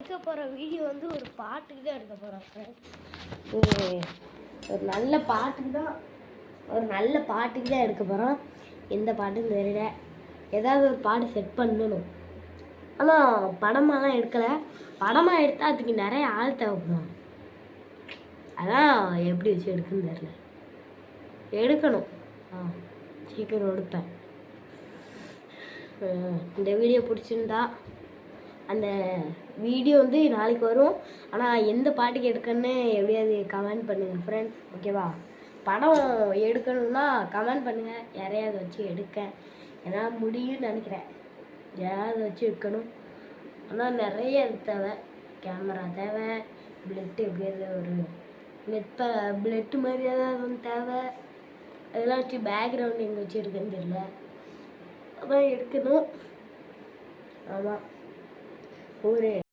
எடுக்க போகிற வீடியோ வந்து ஒரு பாட்டுக்கு தான் எடுக்க போகிறோம் ஃப்ரெண்ட்ஸ். ஒரு நல்ல பாட்டுக்கு தான் எடுக்க போகிறோம். எந்த பாட்டுன்னு தெரியல. ஏதாவது ஒரு பாட்டு செட் பண்ணணும். ஆனால் படமாலாம் எடுக்கலை. படமாக எடுத்தால் அதுக்கு நிறைய ஆள் தேவைப்படும். அதான் எப்படி வச்சு எடுக்குன்னு தெரியல. எடுக்கணும். சீக்கிரம் எடுப்பேன். இந்த வீடியோ பிடிச்சிருந்தா அந்த வீடியோ வந்து நாளைக்கு வரும். ஆனால் எந்த பாட்டுக்கு எடுக்கணும்னு எப்படியாவது கமெண்ட் பண்ணுங்கள் ஃப்ரெண்ட்ஸ். ஓகேவா? படம் எடுக்கணும்னா கமெண்ட் பண்ணுங்கள். யாரையாவது வச்சு எடுக்க என்னால் முடியும்னு நினைக்கிறேன். யாராவது வச்சு எடுக்கணும். ஆனால் நிறைய தேவை. கேமரா தேவை, பிளட்டு எப்படியாவது ஒரு பிளட்டு மாதிரி ஏதாவது ஒன்று தேவை. அதெல்லாம் வச்சு பேக்ரவுண்ட் எங்கே வச்சு எடுக்கன்னு தெரியல. அதான் எடுக்கணும். ஆமாம், ஒரு